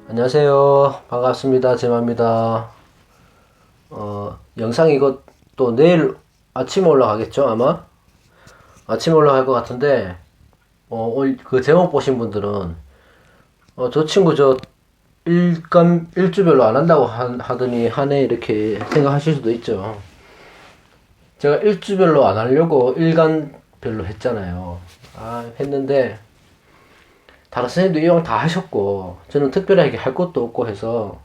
안녕하세요. 반갑습니다. 제마입니다. 영상 이거 또 내일 아침에 올라가겠죠? 아마? 아침에 올라갈 것 같은데, 그 제목 보신 분들은, 저 친구 일주별로 안 한다고 하더니 하네, 이렇게 생각하실 수도 있죠. 제가 일주별로 안 하려고 일간별로 했잖아요. 했는데, 다른 선생님도 이용 다 하셨고, 저는 특별하게 할 것도 없고 해서,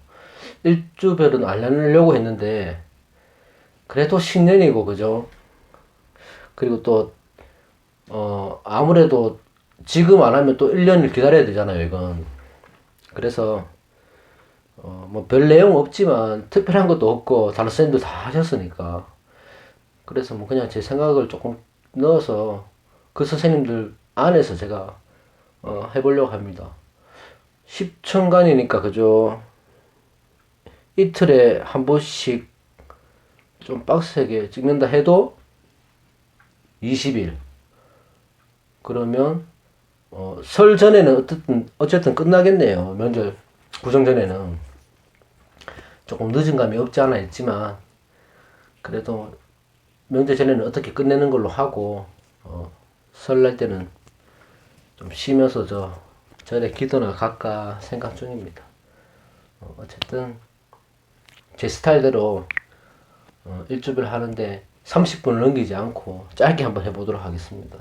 일주별은 안 하려고 했는데, 그래도 신년이고, 그죠? 그리고 또, 아무래도 지금 안 하면 또 1년을 기다려야 되잖아요, 이건. 그래서, 뭐 별 내용 없지만, 특별한 것도 없고, 다른 선생님도 다 하셨으니까. 그래서 뭐 그냥 제 생각을 조금 넣어서, 그 선생님들 안에서 제가, 해보려고 합니다. 10천간이니까, 그죠? 이틀에 한 번씩 좀 빡세게 찍는다 해도 20일. 그러면 설 전에는 어쨌든 끝나겠네요. 명절 구정 전에는 조금 늦은 감이 없지 않아 있지만 그래도 명절 전에는 어떻게 끝내는 걸로 하고 설날 때는 좀 쉬면서 절에 기도나 갈까 생각 중입니다. 어쨌든 제 스타일대로 일주일 하는데 30분을 넘기지 않고 짧게 한번 해보도록 하겠습니다.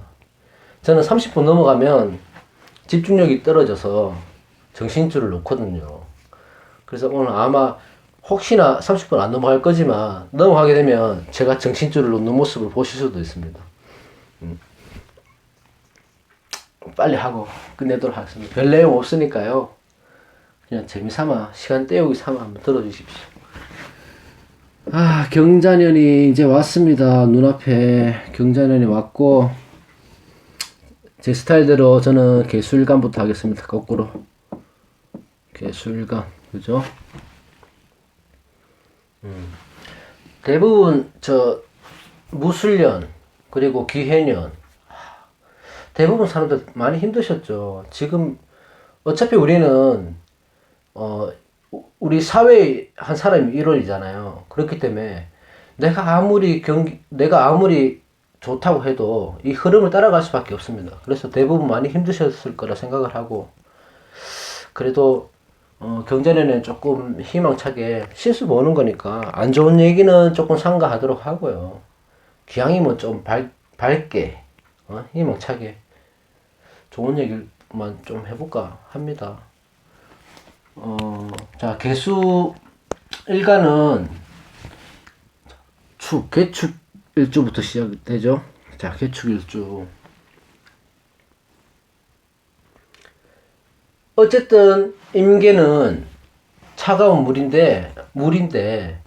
저는 30분 넘어가면 집중력이 떨어져서 정신줄을 놓거든요. 그래서 오늘 아마 혹시나 30분 안 넘어갈 거지만 넘어가게 되면 제가 정신줄을 놓는 모습을 보실 수도 있습니다. 빨리 하고 끝내도록 하겠습니다. 별 내용 없으니까요. 그냥 재미삼아 시간 때우기 삼아 한번 들어주십시오. 경자년이 이제 왔습니다. 눈앞에 경자년이 왔고 제 스타일대로 저는 개수일간부터 하겠습니다. 거꾸로 개수일간, 그죠? 대부분 무술년 그리고 기해년 대부분 사람들 많이 힘드셨죠. 지금 어차피 우리는 우리 사회의 한 사람이 1월이잖아요. 그렇기 때문에 내가 아무리 좋다고 해도 이 흐름을 따라갈 수밖에 없습니다. 그래서 대부분 많이 힘드셨을 거라 생각을 하고 그래도 경전에는 조금 희망차게 실수 보는 거니까 안 좋은 얘기는 조금 삼가하도록 하고요. 기왕이면 좀 밝게 희망차게 좋은 얘기만 좀 해볼까 합니다. 자, 개수 일간은 개축 일주부터 시작되죠. 자, 개축 일주. 어쨌든 임계는 차가운 물인데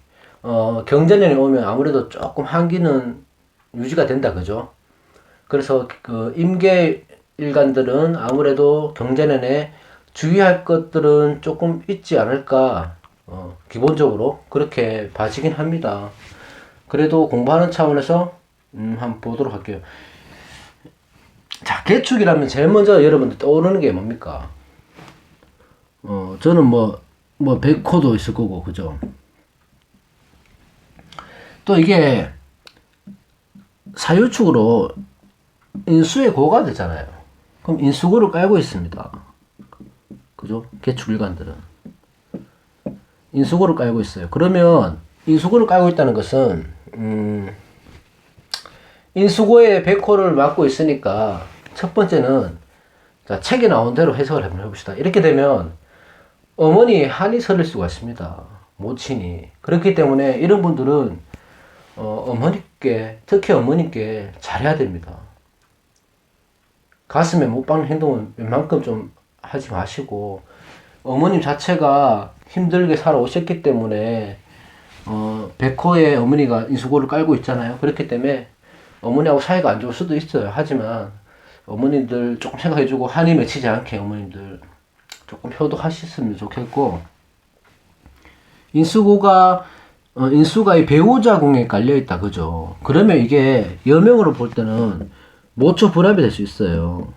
경전년이 오면 아무래도 조금 한기는 유지가 된다, 그죠? 그래서 그 임계 일간들은 아무래도 경전년에 주의할 것들은 조금 있지 않을까, 기본적으로 그렇게 봐지긴 합니다. 그래도 공부하는 차원에서 한번 보도록 할게요. 자, 개축이라면 제일 먼저 여러분들 떠오르는 게 뭡니까? 저는 백호도 있을 거고, 그죠? 또 이게 사유축으로 인수의 고가 되잖아요. 그럼 인수고를 깔고 있습니다. 그죠? 개축일간들은 인수고를 깔고 있어요. 그러면 인수고를 깔고 있다는 것은 인수고의 백호를 맡고 있으니까 첫 번째는 자, 책에 나온 대로 해석을 한번 해봅시다. 이렇게 되면 어머니 한이 서릴 수가 있습니다. 모친이. 그렇기 때문에 이런 분들은 특히 어머니께 잘해야 됩니다. 가슴에 못 박는 행동은 웬만큼 좀 하지 마시고 어머님 자체가 힘들게 살아오셨기 때문에 백호의 어머니가 인수고를 깔고 있잖아요. 그렇기 때문에 어머니하고 사이가 안 좋을 수도 있어요. 하지만 어머님들 조금 생각해주고 한이 맺히지 않게 어머님들 조금 효도하셨으면 좋겠고 인수가 이 배우자궁에 깔려있다, 그죠? 그러면 이게 여명으로 볼 때는 모처 불합이 될 수 있어요.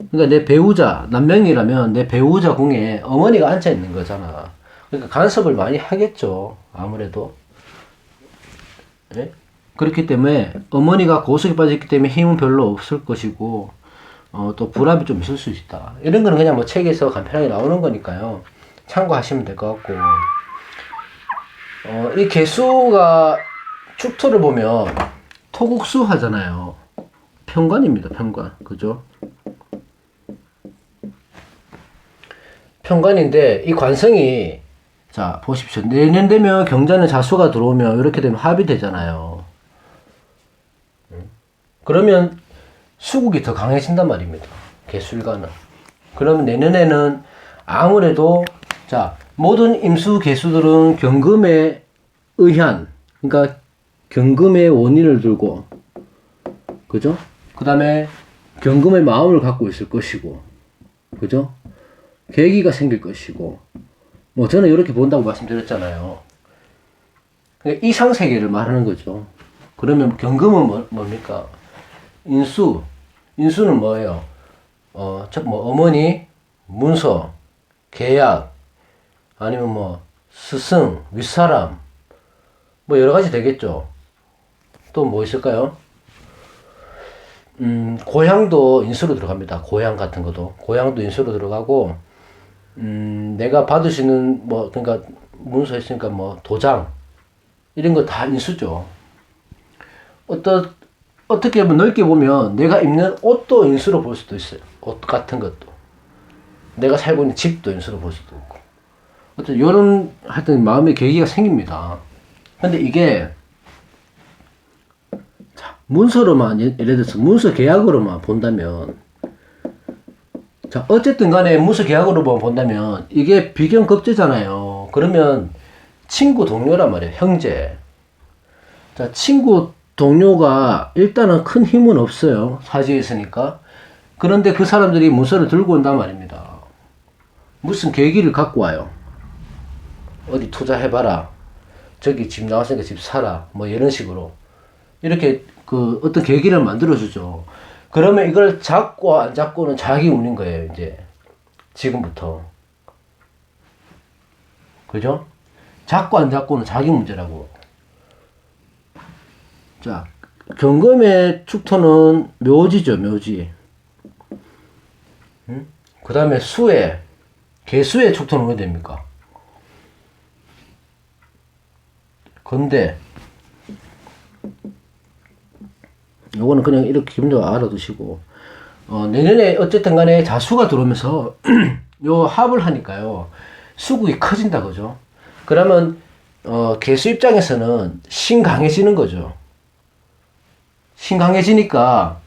그러니까 내 배우자, 남명이라면 내 배우자 궁에 어머니가 앉아 있는 거잖아. 그러니까 간섭을 많이 하겠죠. 아무래도. 예? 그렇기 때문에 어머니가 고속에 빠졌기 때문에 힘은 별로 없을 것이고, 또 불합이 좀 있을 수 있다. 이런 거는 그냥 뭐 책에서 간편하게 나오는 거니까요. 참고하시면 될 것 같고, 이 개수가 축토를 보면 토국수 하잖아요. 편관입니다, 편관. 그죠? 편관인데, 이 관성이, 자, 보십시오. 내년 되면 경자는 자수가 들어오면, 이렇게 되면 합이 되잖아요. 그러면 수국이 더 강해진단 말입니다. 개수일간은. 그러면 내년에는 아무래도, 자, 모든 임수 개수들은 경금의 의한, 그러니까 경금의 원인을 들고, 그죠? 그 다음에 경금의 마음을 갖고 있을 것이고, 그죠? 계기가 생길 것이고, 뭐 저는 이렇게 본다고 말씀드렸잖아요. 이상세계를 말하는 거죠. 그러면 경금은 뭡니까? 인수는 뭐예요? 어머니, 문서, 계약, 아니면 뭐 스승, 윗사람, 뭐 여러 가지 되겠죠. 또 뭐 있을까요? 고향도 인수로 들어갑니다. 고향 같은 것도. 고향도 인수로 들어가고, 내가 받을 수 있는, 뭐, 그러니까, 문서 했으니까 뭐, 도장, 이런 거 다 인수죠. 어떻게 보면 넓게 보면, 내가 입는 옷도 인수로 볼 수도 있어요. 옷 같은 것도. 내가 살고 있는 집도 인수로 볼 수도 있고. 어쨌든, 요런, 하여튼, 마음의 계기가 생깁니다. 근데 이게, 문서로만, 예를 들어서 문서 계약으로만 본다면, 자, 어쨌든 간에 문서 계약으로만 본다면, 이게 비견급제잖아요. 그러면, 친구 동료란 말이에요. 형제. 자, 친구 동료가 일단은 큰 힘은 없어요. 사지에 있으니까. 그런데 그 사람들이 문서를 들고 온단 말입니다. 무슨 계기를 갖고 와요. 어디 투자해봐라. 저기 집 나왔으니까 집 사라. 뭐 이런 식으로. 이렇게 그 어떤 계기를 만들어주죠. 그러면 이걸 잡고 안 잡고는 자기 운인 거예요, 이제. 지금부터. 그죠? 잡고 안 잡고는 자기 문제라고. 자, 경금의 축토는 묘지죠, 묘지. 그 다음에 개수의 축토는 어디 됩니까? 건대. 요거는 그냥 이렇게 기본적으로 알아두시고, 내년에 어쨌든 간에 자수가 들어오면서, 요 합을 하니까요, 수국이 커진다, 그죠? 그러면, 개수 입장에서는 신강해지는 거죠. 신강해지니까,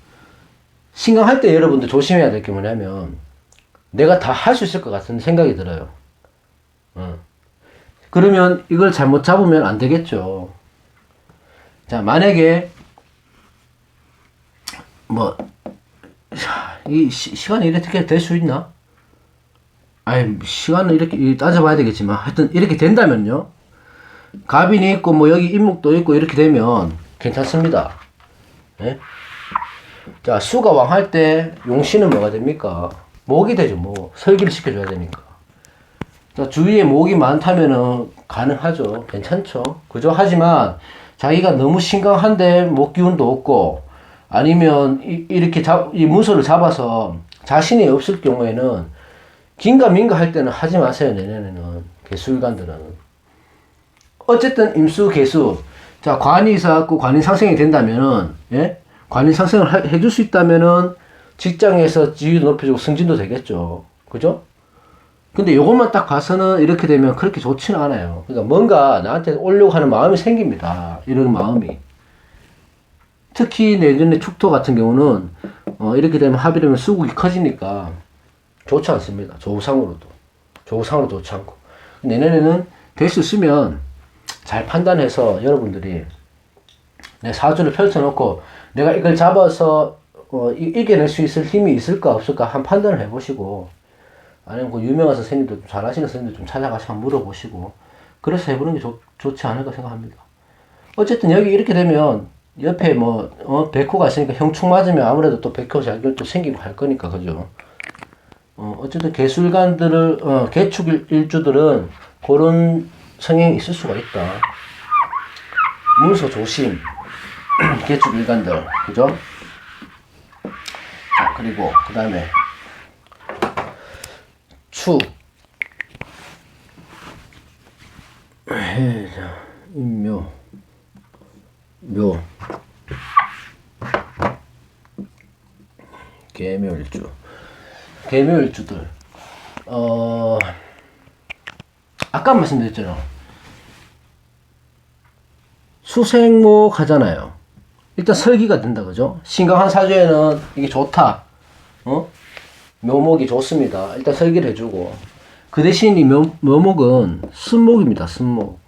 신강할 때 여러분들 조심해야 될 게 뭐냐면, 내가 다 할 수 있을 것 같은 생각이 들어요. 그러면 이걸 잘못 잡으면 안 되겠죠. 자, 만약에, 뭐, 이 시간이 이렇게 될 수 있나? 아니, 시간은 이렇게 따져봐야 되겠지만, 하여튼 이렇게 된다면요. 갑인이 있고, 뭐, 여기 임목도 있고, 이렇게 되면 괜찮습니다. 예? 자, 수가 왕할 때 용신은 뭐가 됩니까? 목이 되죠, 뭐. 설기를 시켜줘야 되니까. 자, 주위에 목이 많다면은 가능하죠. 괜찮죠. 그죠? 하지만 자기가 너무 심각한데 목 기운도 없고, 아니면 이렇게 이 문서를 잡아서 자신이 없을 경우에는 긴가민가 할 때는 하지 마세요. 내년에는 개수일간들은. 어쨌든 임수 개수. 자, 관이 있어갖고 관이 상승이 된다면은, 예? 관이 상승을 해줄 수 있다면은 직장에서 지위도 높여주고 승진도 되겠죠. 그죠? 근데 요것만 딱 봐서는 이렇게 되면 그렇게 좋지는 않아요. 그러니까 뭔가 나한테 오려고 하는 마음이 생깁니다. 이런 마음이. 특히 내년에 축토 같은 경우는, 이렇게 되면 합이되면 수국이 커지니까 좋지 않습니다. 조우상으로도. 조우상으로 좋지 않고. 내년에는 될 수 있으면 잘 판단해서 여러분들이 내 사주를 펼쳐놓고 내가 이걸 잡아서 이겨낼 수 있을 힘이 있을까 없을까 한 판단을 해보시고, 아니면 그 유명한 선생님들, 잘 아시는 선생님들 좀 찾아가서 한번 물어보시고, 그래서 해보는 게 좋지 않을까 생각합니다. 어쨌든 여기 이렇게 되면 옆에 뭐 백호가 있으니까 형충 맞으면 아무래도 또 백호 자격도 생기고 할 거니까, 그죠? 어쨌든 개술관들을, 개축 일주들은 그런 성향이 있을 수가 있다. 문서 조심. 개축 일간들. 그죠? 자, 그리고, 그 다음에, 축. 해자, 인묘. 묘. 개묘일주. 개묘일주들. 아까 말씀드렸잖아요. 수생목 하잖아요. 일단 설기가 된다, 그죠? 신강한 사주에는 이게 좋다. 묘목이 좋습니다. 일단 설기를 해주고. 그 대신 이 묘목은 순목입니다, 순목.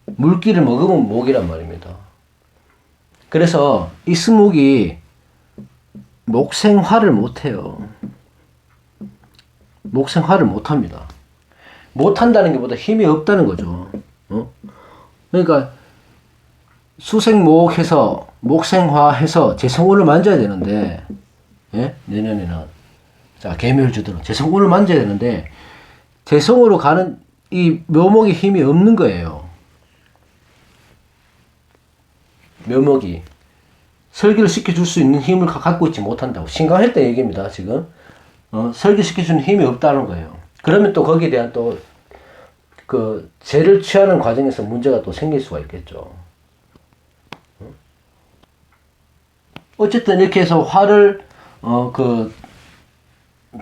물기를 먹으면 목이란 말입니다. 그래서 이 순목이 목생화를 못해요. 목생화를 못합니다. 못한다는 게 보다 힘이 없다는 거죠. 그러니까 수생목해서 목생화해서 재성운을 만져야 되는데, 예? 내년에는 자 개묘일주들은 재성운을 만져야 되는데 재성으로 가는 이 묘목의 힘이 없는 거예요. 묘목이 설계를 시켜줄 수 있는 힘을 갖고 있지 못한다고. 신강할 때 얘기입니다, 지금. 설계시켜주는 힘이 없다는 거예요. 그러면 또 거기에 대한 또, 죄를 취하는 과정에서 문제가 또 생길 수가 있겠죠. 어쨌든 이렇게 해서 화를,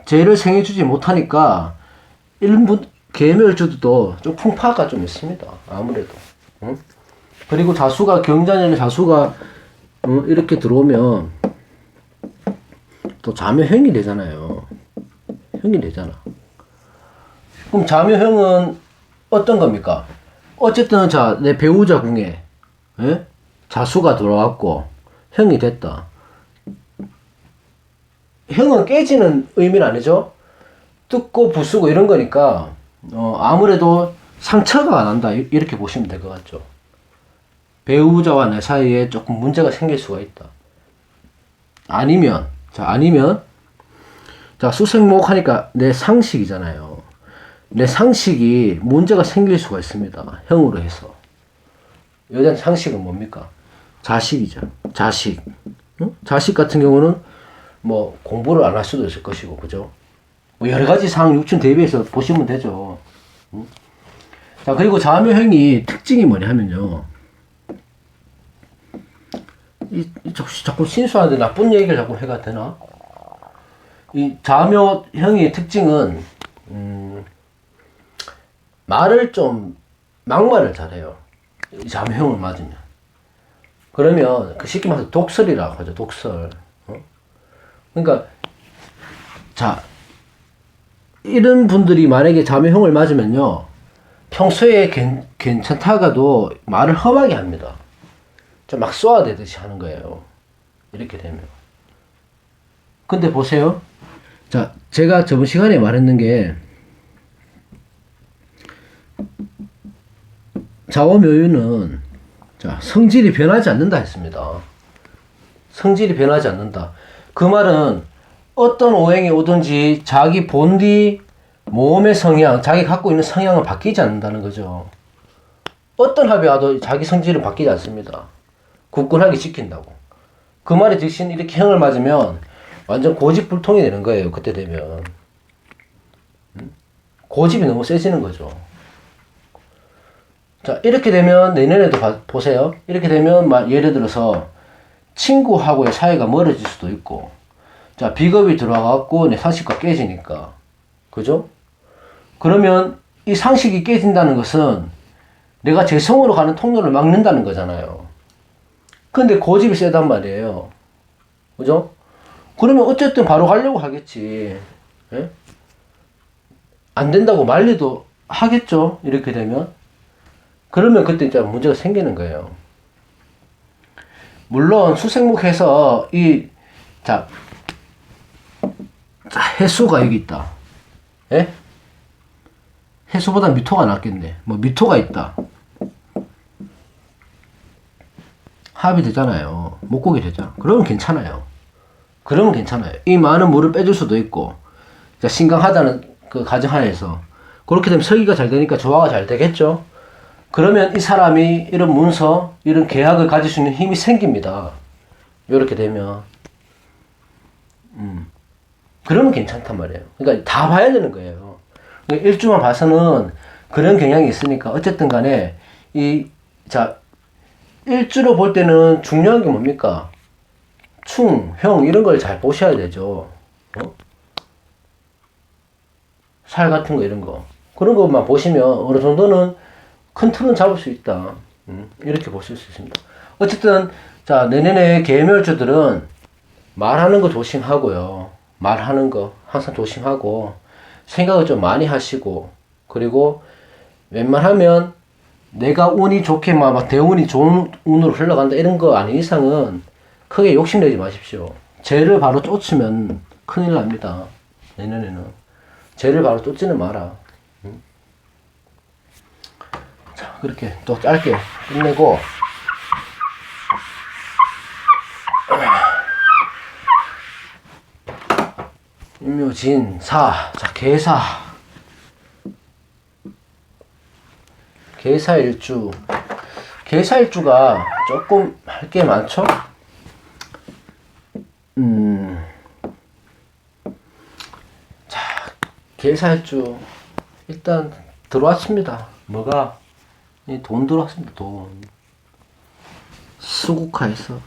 죄를 생해주지 못하니까, 개묘일주도 좀 풍파가 좀 있습니다. 아무래도. 그리고 자수가, 경자년에 자수가, 이렇게 들어오면 또 자묘형이 되잖아요. 형이 되잖아. 그럼 자묘형은 어떤 겁니까? 어쨌든 자, 내 배우자 궁에 자수가 들어왔고 형이 됐다. 형은 깨지는 의미는 아니죠. 뜯고 부수고 이런 거니까 아무래도 상처가 안 난다 이렇게 보시면 될 것 같죠. 배우자와 내 사이에 조금 문제가 생길 수가 있다. 아니면 수생목 하니까 내 상식이잖아요. 내 상식이 문제가 생길 수가 있습니다. 형으로 해서. 여자는 상식은 뭡니까? 자식이죠. 자식. 자식 같은 경우는 뭐 공부를 안 할 수도 있을 것이고, 그죠? 뭐 여러 가지 상황 육춘 대비해서 보시면 되죠. 자, 그리고 자묘형이 특징이 뭐냐 하면요. 자꾸 신수한테 나쁜 얘기를 자꾸 해가 되나? 이 자묘형의 특징은, 말을 좀, 막말을 잘해요. 이 자묘형을 맞으면. 그러면, 쉽게 말해서 독설이라고 하죠, 독설. 그러니까, 자, 이런 분들이 만약에 자묘형을 맞으면요, 평소에 괜찮다가도 말을 험하게 합니다. 좀 막 쏘아대듯이 하는 거예요. 이렇게 되면. 근데 보세요. 자, 제가 저번 시간에 말했는 게, 자오묘유는, 자, 성질이 변하지 않는다 했습니다. 성질이 변하지 않는다. 그 말은 어떤 오행이 오든지 자기 본디 몸의 성향, 자기 갖고 있는 성향은 바뀌지 않는다는 거죠. 어떤 합이 와도 자기 성질은 바뀌지 않습니다. 굳건하게 지킨다고. 그 말이 대신 이렇게 형을 맞으면 완전 고집불통이 되는 거예요. 그때 되면. 고집이 너무 세지는 거죠. 자, 이렇게 되면 내년에도 보세요. 이렇게 되면 예를 들어서 친구하고의 사이가 멀어질 수도 있고, 자, 비겁이 들어와갖고 내 상식과 깨지니까. 그죠? 그러면 이 상식이 깨진다는 것은 내가 재성으로 가는 통로를 막는다는 거잖아요. 근데 고집이 세단 말이에요. 그죠? 그러면 어쨌든 바로 가려고 하겠지. 예? 안 된다고 말리도 하겠죠. 이렇게 되면. 그러면 그때 이제 문제가 생기는 거예요. 물론 수생목해서 해수가 여기 있다. 예? 해수보다 미토가 낫겠네. 뭐 미토가 있다. 합이 되잖아요. 목곡이 되잖아. 그러면 괜찮아요. 그러면 괜찮아요. 이 많은 물을 빼줄 수도 있고, 자, 신강하다는 그 가정하에서 그렇게 되면 설계가 잘 되니까 조화가 잘 되겠죠. 그러면 이 사람이 이런 문서, 이런 계약을 가질 수 있는 힘이 생깁니다. 이렇게 되면 그러면 괜찮단 말이에요. 그러니까 다 봐야 되는 거예요. 그러니까 일주만 봐서는 그런 경향이 있으니까 어쨌든 간에 자, 일주로 볼 때는 중요한 게 뭡니까? 충, 형 이런 걸 잘 보셔야 되죠. 살 같은 거 이런 거 그런 것만 보시면 어느 정도는 큰 틀은 잡을 수 있다. 이렇게 보실 수 있습니다. 어쨌든 자, 내년에 계멸주들은 말하는 거 조심하고요. 말하는 거 항상 조심하고 생각을 좀 많이 하시고, 그리고 웬만하면 내가 운이 좋게 막 대운이 좋은 운으로 흘러간다 이런 거 아닌 이상은 크게 욕심내지 마십시오. 죄를 바로 쫓으면 큰일 납니다. 내년에는 죄를 바로 쫓지는 마라. 자, 그렇게 또 짧게 끝내고, 임묘진사. 자, 계사일주. 계사일주가 조금 할 게 많죠? 자, 계사일주 일단 들어왔습니다. 뭐가? 돈 들어왔습니다. 돈. 수국화해서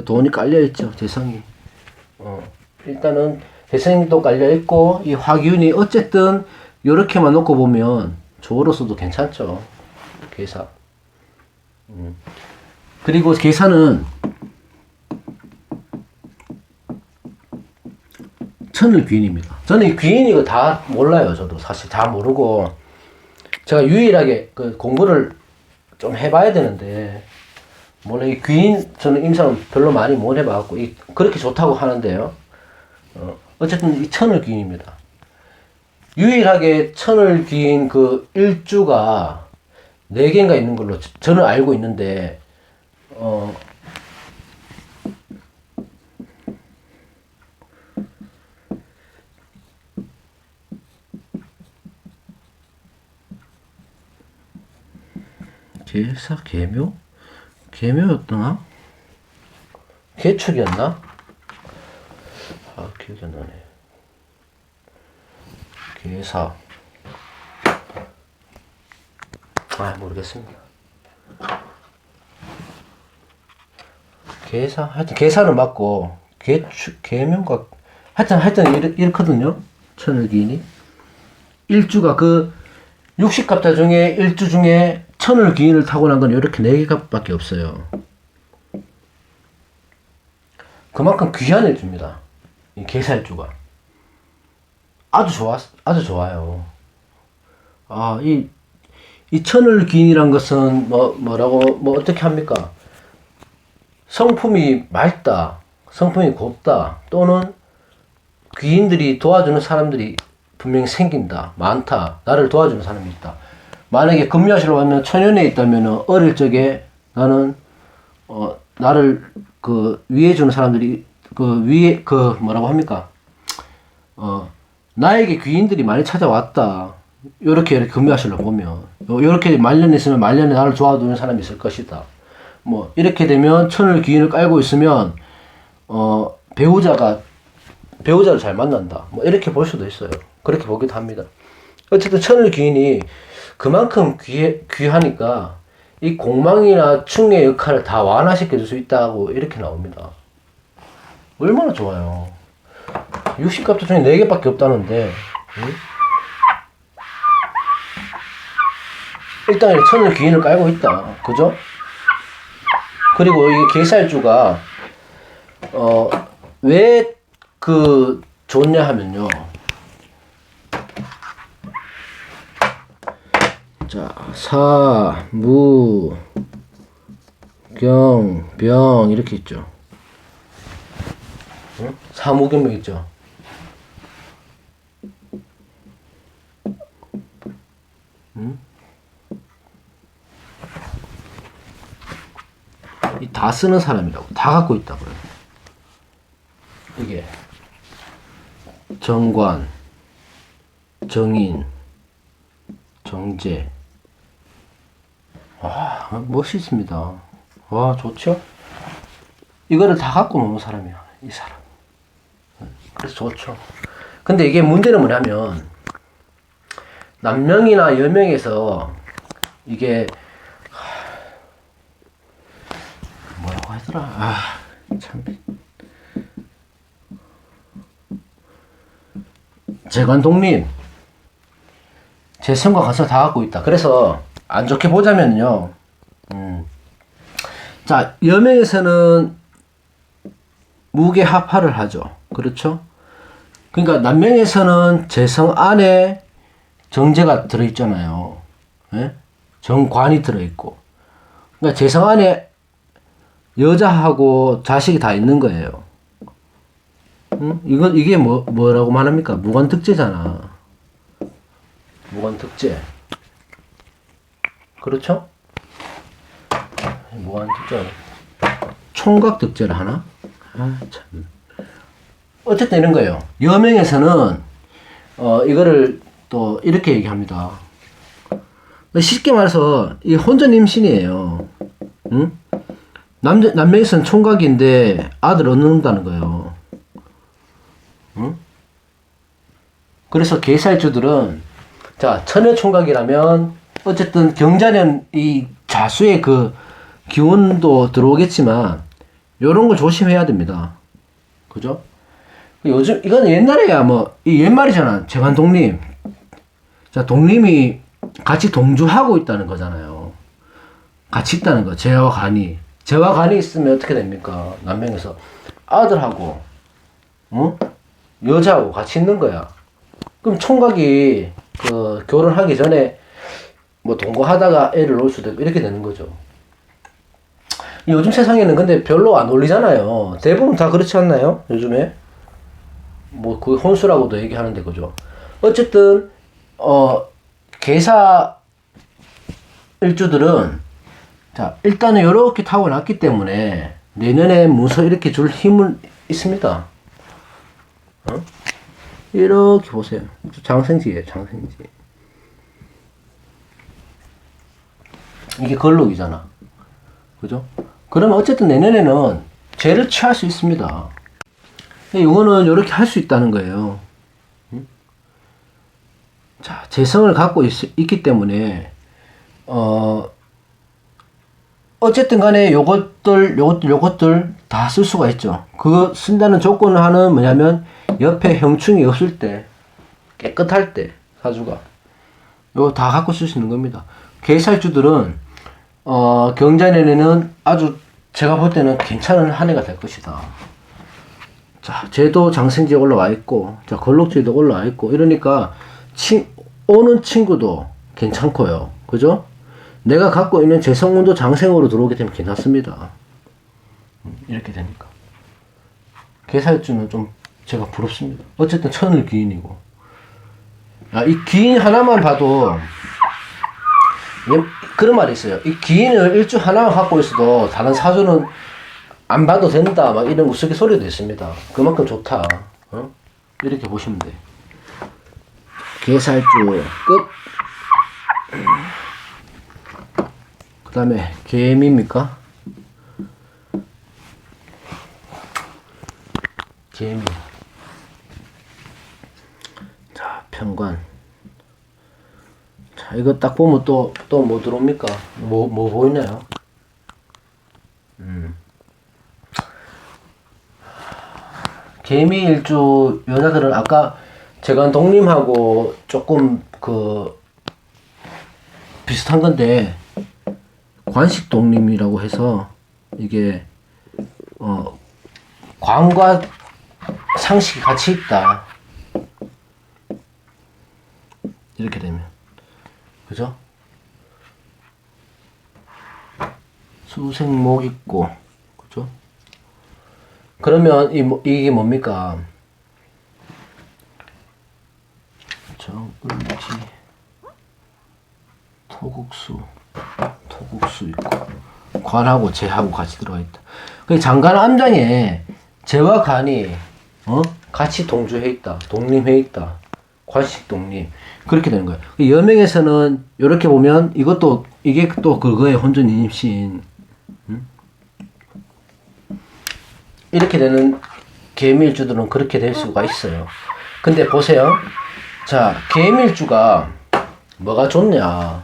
돈이 깔려있죠. 재성이. 일단은 재성도 깔려있고 이 화기운이 어쨌든 요렇게만 놓고 보면 조로서도 괜찮죠. 계사. 그리고 계사는 천을 귀인입니다. 저는 이 귀인 이거 다 몰라요. 저도 사실 다 모르고 제가 유일하게 그 공부를 좀 해봐야 되는데, 몰라. 이 귀인 저는 임상 별로 많이 못 해봐갖고 그렇게 좋다고 하는데요. 어쨌든 이 천을 귀인입니다. 유일하게 천을 귀인 그 일주가 4개인가 있는 걸로 저는 알고 있는데, 계사, 계묘? 계묘였더나? 계축이었나? 아, 기억이 안 나네. 계사. 아, 모르겠습니다. 계사, 하여튼 계사는 맞고, 계묘가, 하여튼 이렇거든요. 천을기인이. 일주가 그 60갑자 중에 일주 중에 천을 기인을 타고난 건 이렇게 4개밖에 없어요. 그만큼 귀한 일주입니다. 이 계사일주가. 아주 좋아요. 아, 이 천을 기인이란 것은 뭐 어떻게 합니까? 성품이 맑다, 성품이 곱다, 또는 귀인들이 도와주는 사람들이 분명히 생긴다, 많다, 나를 도와주는 사람이 있다. 만약에 금묘하시로 하면 천연에 있다면 어릴 적에 나는 나를 그 위해주는 사람들이 뭐라고 합니까? 나에게 귀인들이 많이 찾아왔다. 요렇게 금묘하시로 보면 요렇게 말년에 있으면 말년에 나를 도와주는 사람이 있을 것이다. 뭐 이렇게 되면 천을 귀인을 깔고 있으면 배우자를 잘 만난다. 뭐 이렇게 볼 수도 있어요. 그렇게 보기도 합니다. 어쨌든 천을 귀인이 그만큼 귀하니까 이 공망이나 충의 역할을 다 완화시켜 줄 수 있다고 이렇게 나옵니다. 얼마나 좋아요. 60갑자 중에 4개밖에 없다는데, 응? 일단 천을 귀인을 깔고 있다. 그죠? 그리고 이 계살주가 왜 좋냐 하면요. 자, 사, 무, 경, 병 이렇게 있죠. 응? 사무경병 있죠. 응? 다 쓰는 사람이라고. 다 갖고 있다고요. 이게 정관, 정인, 정제. 와, 멋있습니다. 와, 좋죠? 이거를 다 갖고 노는 사람이야, 이 사람. 그래서 좋죠. 근데 이게 문제는 뭐냐면, 남명이나 여명에서 이게, 뭐라고 하더라? 아, 참. 재관 독립, 재성과 간섭을 다 갖고 있다. 그래서 안 좋게 보자면요. 자, 여명에서는 무게합하를 하죠. 그렇죠? 그러니까 남명에서는 재성 안에 정제가 들어있잖아요. 예? 정관이 들어있고. 그러니까 재성 안에 여자하고 자식이 다 있는 거예요. 이게 뭐라고 말합니까? 무관특제잖아. 무관특제. 그렇죠? 무관특제. 총각특제를 하나? 아, 참. 어쨌든 이런 거예요. 여명에서는, 이거를 또 이렇게 얘기합니다. 쉽게 말해서, 이 혼전 임신이에요. 응? 남명에서는 총각인데 아들 얻는다는 거예요. 응? 그래서 계살주들은, 자, 처녀총각이라면, 어쨌든 경자년 이 자수의 그 기운도 들어오겠지만, 요런 걸 조심해야 됩니다. 그죠? 요즘, 이건 옛날에야 이 옛말이잖아. 재관 독립. 자, 독립이 같이 동주하고 있다는 거잖아요. 같이 있다는 거. 재와 간이. 재와 간이 있으면 어떻게 됩니까? 남명에서. 아들하고, 여자하고 같이 있는 거야. 그럼 총각이 결혼하기 전에 동거하다가 애를 놓을 수도 있고 이렇게 되는 거죠. 요즘 세상에는 근데 별로 안 어울리잖아요. 대부분 다 그렇지 않나요? 요즘에? 그 혼수라고도 얘기하는데, 그죠? 어쨌든, 계사 일주들은, 자, 일단은 이렇게 타고났기 때문에, 내년에 문서 이렇게 줄 힘은 있습니다. 이렇게 보세요. 장생지예요, 장생지. 이게 걸록이잖아. 그죠? 그러면 어쨌든 내년에는 죄를 취할 수 있습니다. 이거는 이렇게 할 수 있다는 거예요. 자, 재성을 갖고 있기 때문에, 어쨌든 간에 요것들 다 쓸 수가 있죠. 그거 쓴다는 조건을 하는 뭐냐면, 옆에 형충이 없을 때, 깨끗할 때, 사주가. 요거 다 갖고 쓸 수 있는 겁니다. 계살주들은, 경자년에는 아주 제가 볼 때는 괜찮은 한 해가 될 것이다. 자, 쟤도 장생지에 올라와 있고, 자, 걸록지에도 올라와 있고, 이러니까, 오는 친구도 괜찮고요. 그죠? 내가 갖고 있는 재성운도 장생으로 들어오게 되면 괜찮습니다. 이렇게 되니까. 계살주는 좀 제가 부럽습니다. 어쨌든 천을 귀인이고. 이 귀인 하나만 봐도, 그런 말이 있어요. 이 귀인을 일주 하나만 갖고 있어도 다른 사주는 안 봐도 된다. 막 이런 우스갯소리도 있습니다. 그만큼 좋다. 이렇게 보시면 돼. 계살주 끝. 그 다음에 개미입니까? 개미. 자, 편관. 자, 이거 딱 보면 또 뭐 들어옵니까? 뭐 보이나요? 개미일주 여자들은 아까 재관 독림하고 조금 비슷한 건데, 관식 독림이라고 해서 이게 관과 상식이 같이 있다. 이렇게 되면, 그죠? 수생목 있고, 그죠? 그러면 이게 뭡니까? 정을지, 토국수 있고, 관하고 재하고 같이 들어가 있다. 그 장간 암장에 재와 간이 같이 동주해 있다. 독립해 있다. 관식 독립. 그렇게 되는 거예요. 여명에서는 이렇게 보면 이게 또 그거예요. 혼전 인입신. 이렇게 되는 계밀주들은 그렇게 될 수가 있어요. 근데 보세요. 자, 계밀주가 뭐가 좋냐?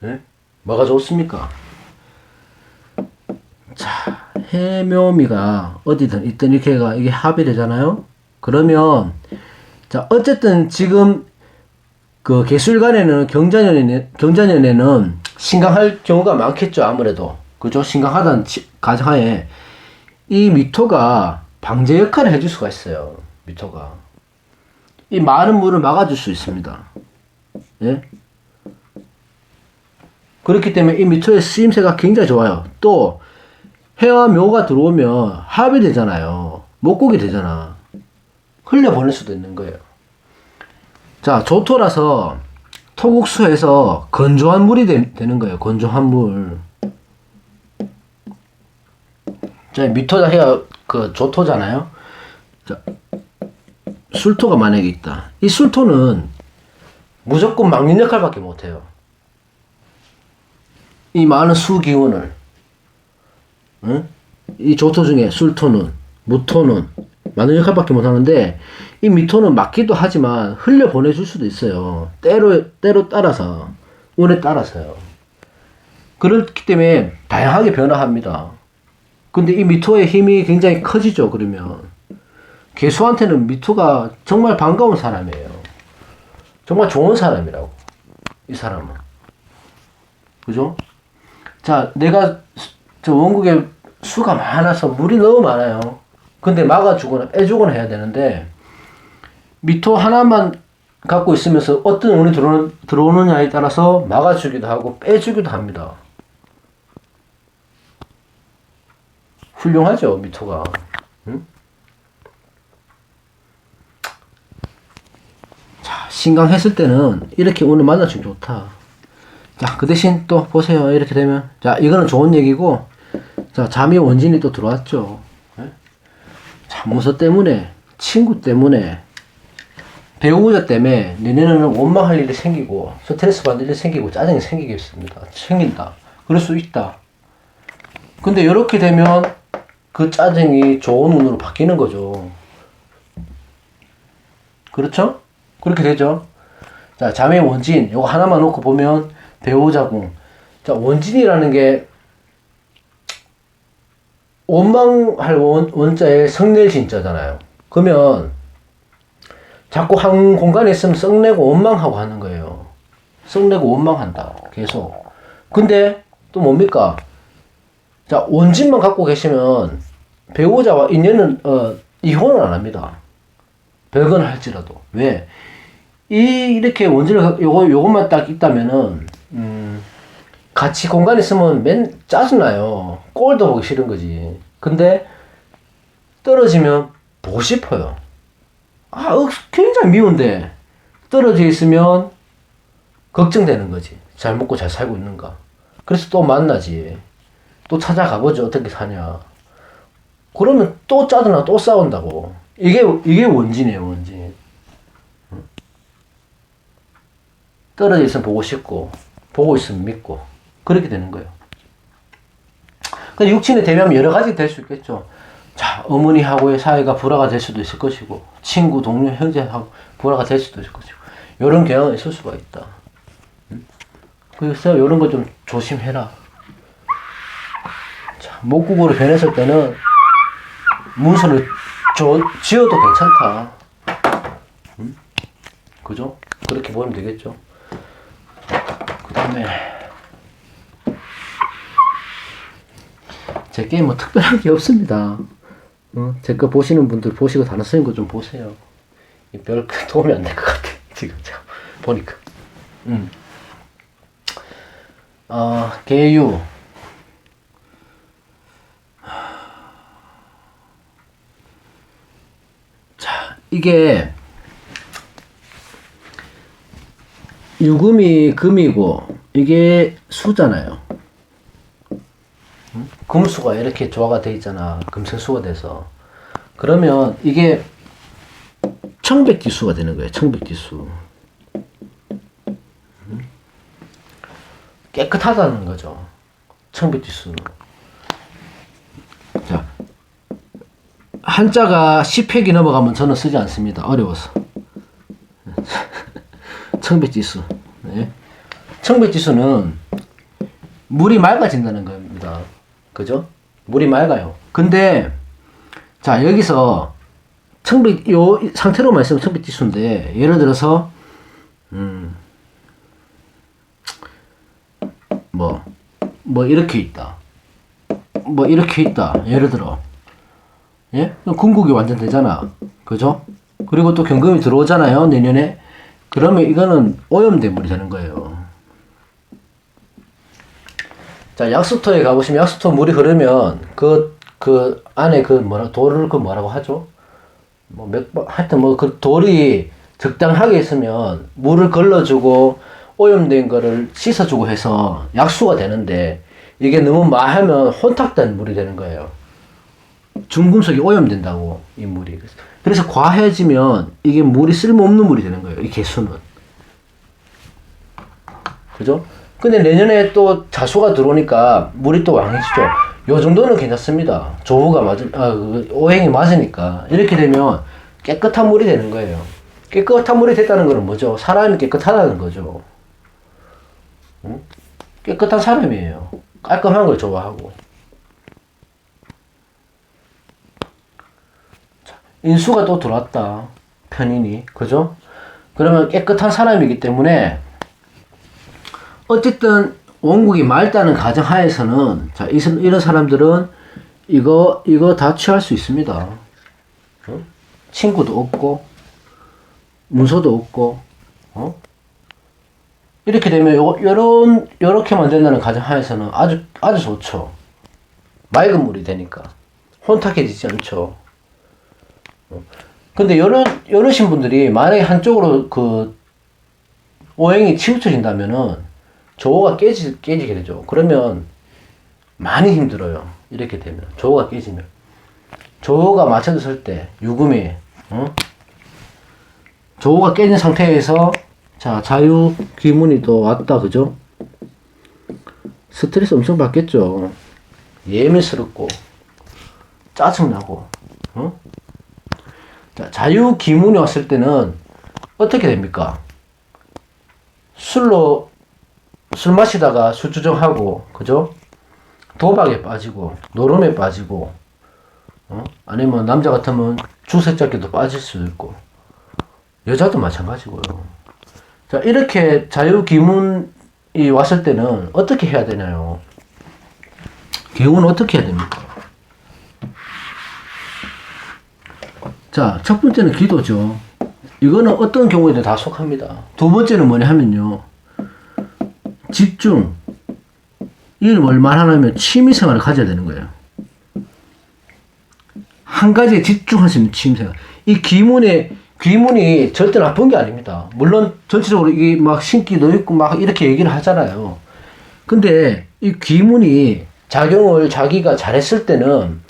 네? 뭐가 좋습니까? 자, 해묘미가 어디든 있든 이게 합이 되잖아요. 그러면 자, 어쨌든 지금 그 계술간에는 경자년에는 신강할 경우가 많겠죠. 아무래도 그죠? 신강하다는 가정하에 이 미토가 방제 역할을 해줄 수가 있어요. 미토가 이 많은 물을 막아줄 수 있습니다. 예? 그렇기 때문에 이 미토의 쓰임새가 굉장히 좋아요. 또 해와 묘가 들어오면 합이 되잖아요. 목국이 되잖아. 흘려보낼 수도 있는 거예요. 자, 조토라서 토국수에서 건조한 물이 되는 거예요. 건조한 물. 자, 미토자 해가 그 조토잖아요. 자, 술토가 만약에 있다. 이 술토는 무조건 막는 역할밖에 못해요. 이 많은 수기운을, 응? 이 조토 중에 술토는, 무토는 막는 역할밖에 못하는데 이 미토는 막기도 하지만 흘려 보내줄 수도 있어요. 때로 따라서, 운에 따라서요. 그렇기 때문에 다양하게 변화합니다. 근데 이 미토의 힘이 굉장히 커지죠. 그러면 개수한테는 미토가 정말 반가운 사람이에요. 정말 좋은 사람이라고. 이 사람은. 그죠? 자, 내가 저 원국에 수가 많아서 물이 너무 많아요. 근데 막아주거나 빼주거나 해야 되는데 미토 하나만 갖고 있으면서 어떤 운이 들어오느냐에 따라서 막아주기도 하고 빼주기도 합니다. 훌륭하죠, 미토가. 응? 자, 신강했을 때는 이렇게 운을 만나주면 좋다. 자, 그 대신 또 보세요. 이렇게 되면. 자, 이거는 좋은 얘기고. 자, 잠이 원진이 또 들어왔죠. 네? 자, 문서 때문에, 친구 때문에, 배우자 때문에, 내년에는 원망할 일이 생기고, 스트레스 받는 일이 생기고, 짜증이 생기겠습니다. 생긴다. 그럴 수 있다. 근데 이렇게 되면, 그 짜증이 좋은 운으로 바뀌는 거죠. 그렇죠? 그렇게 되죠. 자, 잠의 원진, 요거 하나만 놓고 보면, 배우자궁. 자, 원진이라는 게, 원망할 원자에 성낼진자잖아요. 그러면, 자꾸 한 공간에 있으면 썩내고 원망하고 하는 거예요. 썩내고 원망한다. 계속. 근데, 또 뭡니까? 자, 원진만 갖고 계시면, 배우자와 인연은, 이혼을 안 합니다. 별건 할지라도. 왜? 이렇게 원진을, 요것만 딱 있다면은, 같이 공간에 있으면 짜증나요. 꼴도 보기 싫은 거지. 근데, 떨어지면 보고 싶어요. 굉장히 미운데, 떨어져 있으면 걱정되는 거지. 잘 먹고 잘 살고 있는가. 그래서 또 만나지. 또 찾아가보죠. 어떻게 사냐. 그러면 또 짜증나, 또 싸운다고. 이게 원진이에요, 원진. 떨어져 있으면 보고 싶고, 보고 있으면 믿고, 그렇게 되는 거예요. 근데 육친에 대비하면 여러 가지 될 수 있겠죠. 자, 어머니하고의 사이가 불화가 될 수도 있을 것이고, 친구, 동료, 형제하고 불화가 될 수도 있을 것이고, 이런 경향이 있을 수가 있다. 그래서 이런 거 좀 조심해라. 자, 목국으로 변했을 때는 문서를 지어도 괜찮다. 그죠? 그렇게 보면 되겠죠. 그 다음에 제 게임 뭐 특별한 게 없습니다. 제 거 보시는 분들 보시고 다른 쓰는 거 좀 보세요. 별 도움이 안 될 것 같아. 지금 제가 보니까. 계유. 자, 이게 유금이 금이고 이게 수잖아요. 금수가 이렇게 조화가 돼 있잖아. 금생수가 돼서. 그러면 이게 청백지수가 되는 거예요. 청백지수. 깨끗하다는 거죠. 청백지수는. 자, 한자가 10획이 넘어가면 저는 쓰지 않습니다. 어려워서. 청백지수. 네. 청백지수는 물이 맑아진다는 겁니다. 그죠? 물이 맑아요. 근데 자, 여기서 요 상태로만 있으면 청백지수인데, 예를 들어서 뭐 이렇게 있다. 뭐 이렇게 있다. 예를 들어. 예? 궁극이 완전 되잖아. 그죠? 그리고 또 경금이 들어오잖아요. 내년에. 그러면 이거는 오염된 물이 되는 거예요. 자, 약수터에 가보시면 약수터 물이 흐르면 그 안에 돌을 뭐라고 하죠? 하여튼 그 돌이 적당하게 있으면 물을 걸러주고 오염된 거를 씻어주고 해서 약수가 되는데, 이게 너무 많으면 혼탁된 물이 되는 거예요. 중금속이 오염된다고, 이 물이. 그래서 과해지면 이게 물이 쓸모없는 물이 되는 거예요, 이 개수는. 그죠? 근데 내년에 또 자수가 들어오니까 물이 또 왕해지죠. 요 정도는 괜찮습니다. 조우가 오행이 맞으니까. 이렇게 되면 깨끗한 물이 되는 거예요. 깨끗한 물이 됐다는 거는 뭐죠? 사람이 깨끗하다는 거죠. 응? 깨끗한 사람이에요. 깔끔한 걸 좋아하고. 자, 인수가 또 들어왔다. 편인이. 그죠? 그러면 깨끗한 사람이기 때문에 어쨌든 원국이 맑다는 가정하에서는, 자, 이런 사람들은 이거 다 취할 수 있습니다. 어? 친구도 없고, 문서도 없고, 이렇게 되면 요렇게 만든다는 가정하에서는 아주 좋죠. 맑은 물이 되니까. 혼탁해지지 않죠. 근데 이러신 분들이 만약에 한쪽으로 오행이 치우쳐진다면은 조호가 깨지게 되죠. 그러면 많이 힘들어요. 이렇게 되면. 조호가 깨지면. 조호가 맞춰졌을 때, 유금이, 조호가 깨진 상태에서, 자, 자유 귀문이 또 왔다. 그죠? 스트레스 엄청 받겠죠. 예민스럽고, 짜증나고, 자, 자유 귀문이 왔을 때는 어떻게 됩니까? 술 마시다가 술주정하고, 그죠? 도박에 빠지고, 노름에 빠지고, 아니면 남자 같으면 주색잡기도 빠질 수도 있고, 여자도 마찬가지고요. 자, 이렇게 자유기문이 왔을 때는 어떻게 해야 되나요? 개운은 어떻게 해야 됩니까? 자, 첫 번째는 기도죠. 이거는 어떤 경우에도 다 속합니다. 두 번째는 뭐냐 하면요, 집중. 이걸 뭘 말하냐면 취미생활을 가져야 되는 거예요. 한 가지에 집중하시면 취미생활. 이 귀문이 절대 나쁜 게 아닙니다. 물론 전체적으로 이게 막 신기도 있고 막 이렇게 얘기를 하잖아요. 근데 이 귀문이 작용을 자기가 잘했을 때는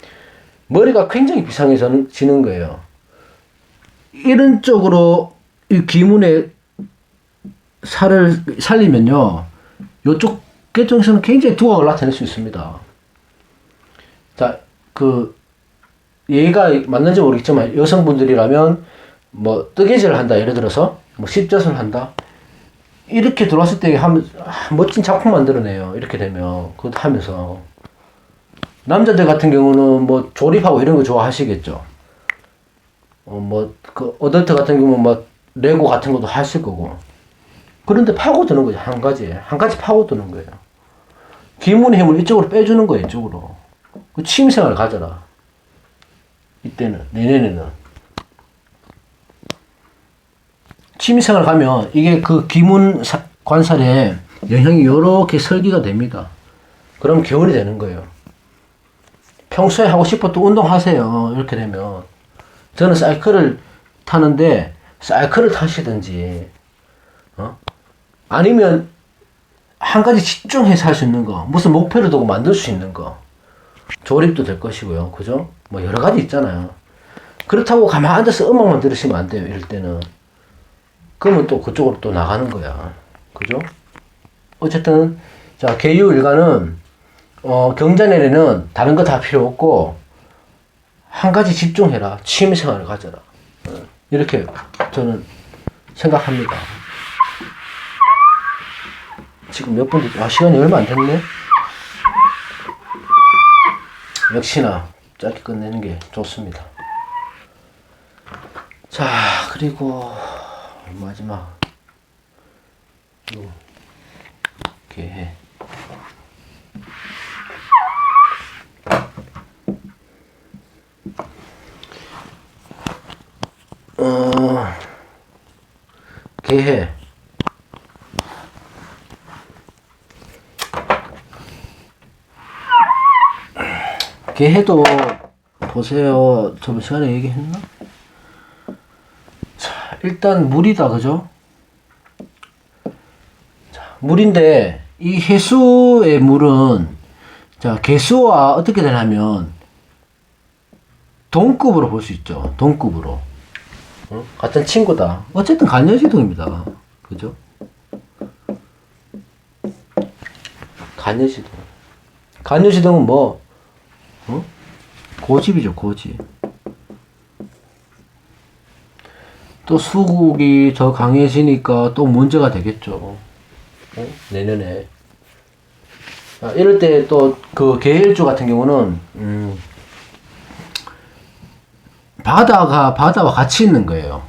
머리가 굉장히 비상해지는 거예요. 이런 쪽으로 이 귀문의 살을 살리면요, 요쪽 계통에서는 굉장히 두각을 나타낼 수 있습니다. 자, 얘가 맞는지 모르겠지만 여성분들이라면 뭐 뜨개질을 한다, 예를 들어서 뭐 십젓을 한다, 이렇게 들어왔을 때 멋진 작품 만들어내요. 이렇게 되면 그것도 하면서. 남자들 같은 경우는 뭐 조립하고 이런 거 좋아하시겠죠. 어덜트 같은 경우는 뭐 레고 같은 것도 하실 거고. 그런데 파고드는 거죠. 한 가지 파고드는 거예요. 귀문의 힘을 이쪽으로 빼주는 거예요. 이쪽으로. 그 취미생활을 가져라. 이때는, 내년에는. 취미생활 가면 이게 그 귀문 관살에 영향이 요렇게 설기가 됩니다. 그럼 개운이 되는 거예요. 평소에 하고 싶었던 운동하세요. 이렇게 되면. 저는 사이클을 타는데 사이클을 타시든지, 아니면 한 가지 집중해서 할 수 있는 거, 무슨 목표를 두고 만들 수 있는 거, 조립도 될 것이고요. 그죠? 뭐 여러 가지 있잖아요. 그렇다고 가만히 앉아서 음악만 들으시면 안 돼요. 이럴 때는. 그러면 또 그쪽으로 또 나가는 거야. 그죠? 어쨌든, 자, 개유 일간은, 경자년에는 다른 거 다 필요 없고, 한 가지 집중해라. 취미생활을 가져라. 이렇게 저는 생각합니다. 지금 몇 분, 시간이 얼마 안 됐네? 역시나 짧게 끝내는 게 좋습니다. 자, 그리고 마지막 이렇게 개해. 개해도 보세요. 저번 시간에 얘기했나? 자, 일단 물이다, 그죠? 자, 물인데 이 해수의 물은 자, 개수와 어떻게 되냐면 동급으로 볼 수 있죠. 동급으로. 같은 친구다. 어쨌든 간여지동입니다. 그죠? 간여지동. 간여지동은 뭐, 고집이죠, 고집. 또 수국이 더 강해지니까 또 문제가 되겠죠. 내년에. 이럴 때 또 그 계일주 같은 경우는, 바다와 같이 있는 거예요.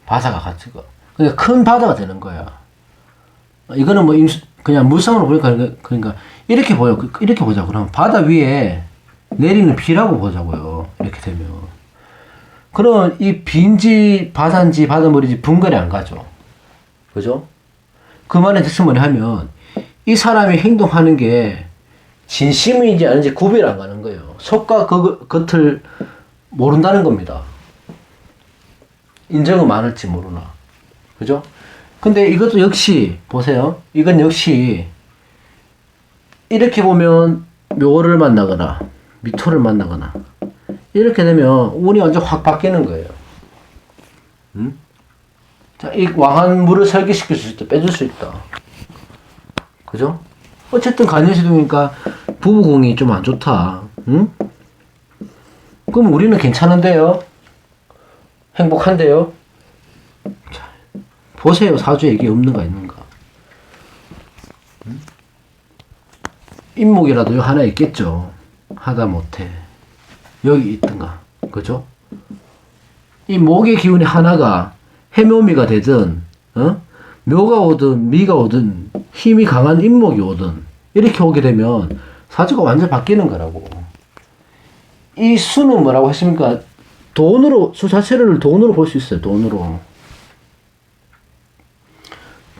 바다가 같이. 그러니까 큰 바다가 되는 거야. 이거는 뭐, 그냥 물상으로 보니까, 그러니까, 이렇게 보여. 이렇게 보자. 그러면 바다 위에 내리는 비라고 보자고요. 이렇게 되면. 그러면 이 빈지, 바다인지, 바닷물인지 분간이 안 가죠. 그죠? 그 말은 대체 뭐냐 하면, 이 사람이 행동하는 게 진심인지 아닌지 구별 안 가는 거예요. 속과 겉을 모른다는 겁니다. 인정은 많을지 모르나. 그죠? 근데 이것도 역시, 보세요. 이건 역시, 이렇게 보면 묘를 만나거나, 미토를 만나거나, 이렇게 되면 운이 완전 확 바뀌는 거예요. 자, 이 왕한 물을 설계시킬 수 있다. 빼줄 수 있다. 그죠? 어쨌든 간여시동이니까 부부궁이 좀 안 좋다. 그럼 우리는 괜찮은데요? 행복한데요? 자, 보세요. 사주에 이게 없는가 있는가. 인목이라도 하나 있겠죠. 하다 못해. 여기 있던가. 그죠? 이 목의 기운이 하나가 해묘미가 되든, 묘가 오든, 미가 오든, 힘이 강한 인목이 오든, 이렇게 오게 되면 사주가 완전 바뀌는 거라고. 이 수는 뭐라고 했습니까? 돈으로, 수 자체를 돈으로 볼 수 있어요. 돈으로.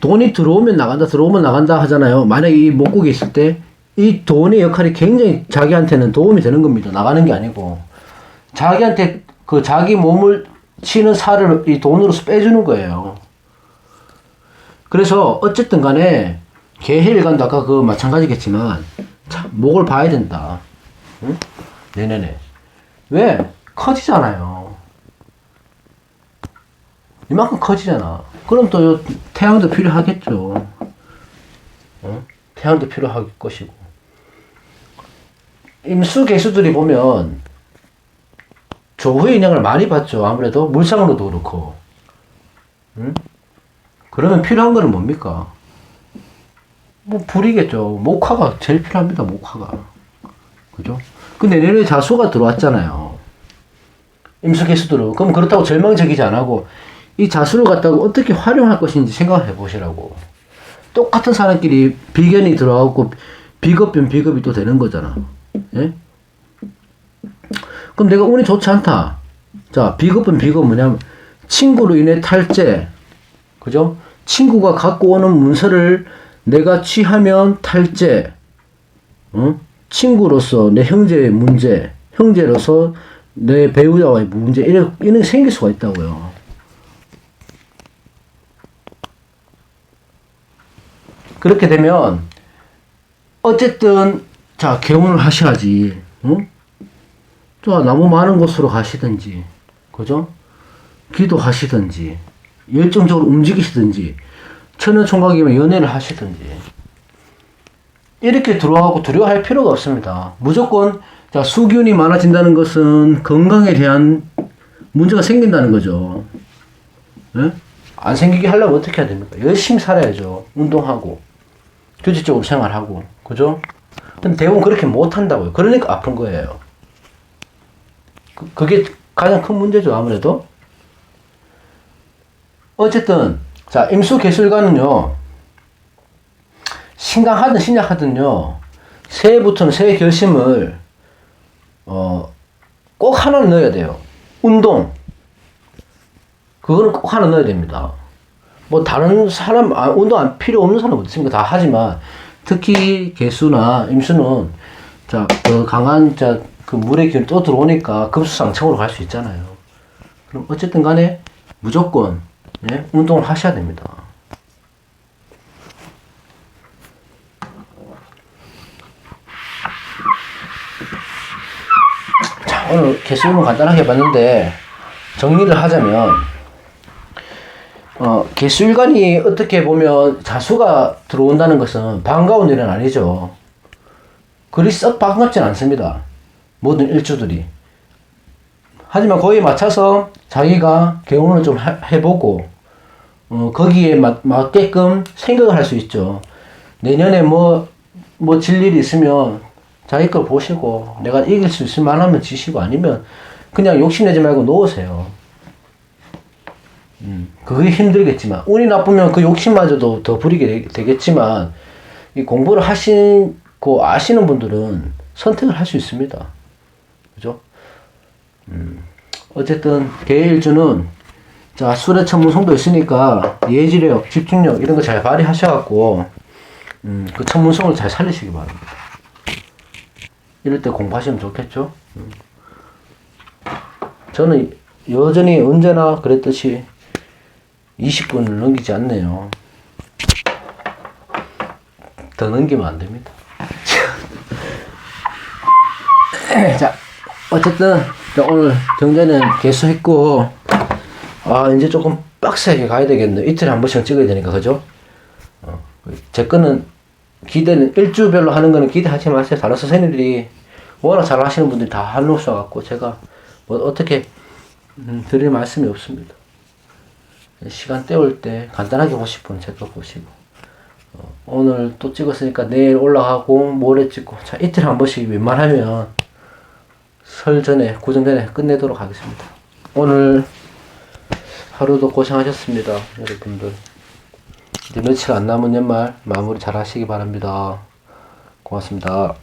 돈이 들어오면 나간다, 들어오면 나간다 하잖아요. 만약에 이 목국이 있을 때, 이 돈의 역할이 굉장히 자기한테는 도움이 되는 겁니다. 나가는 게 아니고. 자기한테 그 자기 몸을 치는 살을 이 돈으로 빼주는 거예요. 그래서 어쨌든 간에 개해일간도 아까 그 마찬가지겠지만 참 목을 봐야 된다. 응? 내년에. 왜? 커지잖아요. 이만큼 커지잖아. 그럼 또 태양도 필요하겠죠. 태양도 필요할 것이고. 임수 개수들이 보면 조후의 영향을 많이 받죠. 아무래도 물상으로도 그렇고. 그러면 필요한 거는 뭡니까? 뭐 불이겠죠. 목화가 제일 필요합니다. 목화가. 그죠? 근데 내년에 자수가 들어왔잖아요. 임수 개수들은. 그럼 그렇다고 절망적이지 안 하고 이 자수를 갖다가 어떻게 활용할 것인지 생각해 보시라고. 똑같은 사람끼리 비견이 들어가고 비겁변 비겁이 또 되는 거잖아. 예? 그럼 내가 운이 좋지 않다. 자, 비겁은 비겁 뭐냐면 친구로 인해 탈제. 그죠? 친구가 갖고 오는 문서를 내가 취하면 탈제. 친구로서 내 형제의 문제, 형제로서 내 배우자와의 문제, 이런 게 생길 수가 있다고요. 그렇게 되면 어쨌든 자, 개운을 하셔야지. 자, 나무 많은 곳으로 가시든지. 그죠? 기도하시든지, 열정적으로 움직이시든지, 천연총각이면 연애를 하시든지, 이렇게 들어가고 두려워할 필요가 없습니다. 무조건, 자, 수균이 많아진다는 것은 건강에 대한 문제가 생긴다는 거죠. 네? 안 생기게 하려면 어떻게 해야 됩니까? 열심히 살아야죠. 운동하고, 규칙적으로 생활하고, 그죠? 근데 대부분 그렇게 못한다고요. 그러니까 아픈 거예요. 그게 가장 큰 문제죠, 아무래도. 어쨌든, 자, 임수개술가는요, 신강하든 신약하든요, 새해부터는 새해 결심을, 꼭 하나는 넣어야 돼요. 운동. 그거는 꼭 하나 넣어야 됩니다. 뭐, 다른 사람, 운동 안 필요 없는 사람 없습니다. 다 하지만, 특히 개수나 임수는, 자, 그 강한, 자, 그 물의 기운이 또 들어오니까 급수상층으로 갈 수 있잖아요. 그럼 어쨌든 간에 무조건, 예? 운동을 하셔야 됩니다. 자, 오늘 개수는 간단하게 봤는데, 정리를 하자면, 개수일간이 어떻게 보면 자수가 들어온다는 것은 반가운 일은 아니죠. 그리 썩 반갑진 않습니다. 모든 일주들이. 하지만 거기에 맞춰서 자기가 개운을 좀 해보고, 거기에 맞게끔 생각을 할 수 있죠. 내년에 질 일이 있으면 자기 걸 보시고, 내가 이길 수 있을 만하면 지시고, 아니면 그냥 욕심내지 말고 놓으세요. 그게 힘들겠지만, 운이 나쁘면 그 욕심마저도 더 부리게 되겠지만, 이 공부를 하시고 아시는 분들은 선택을 할 수 있습니다. 그죠? 어쨌든, 개일주는, 자, 술의 천문성도 있으니까, 예지력, 집중력, 이런 거 잘 발휘하셔갖고, 그 천문성을 잘 살리시기 바랍니다. 이럴 때 공부하시면 좋겠죠? 저는 여전히 언제나 그랬듯이 20분을 넘기지 않네요. 더 넘기면 안 됩니다. 자, 어쨌든 오늘 경제는 개수했고, 이제 조금 빡세게 가야 되겠네. 이틀에 한 번씩 찍어야 되니까, 그죠? 제 거는 기대는 일주별로 하는 거는 기대하지 마세요. 다른 선생님들이 워낙 잘 하시는 분들이 다 해놓으셔갖고 제가 뭐 어떻게 드릴 말씀이 없습니다. 시간 때울 때 간단하게 보실 분은 제 거 보시고, 오늘 또 찍었으니까 내일 올라가고 모레 찍고, 자, 이틀에 한 번씩 웬만하면 설 전에, 구정 전에 끝내도록 하겠습니다. 오늘 하루도 고생하셨습니다, 여러분들. 이제 며칠 안 남은 연말 마무리 잘 하시기 바랍니다. 고맙습니다.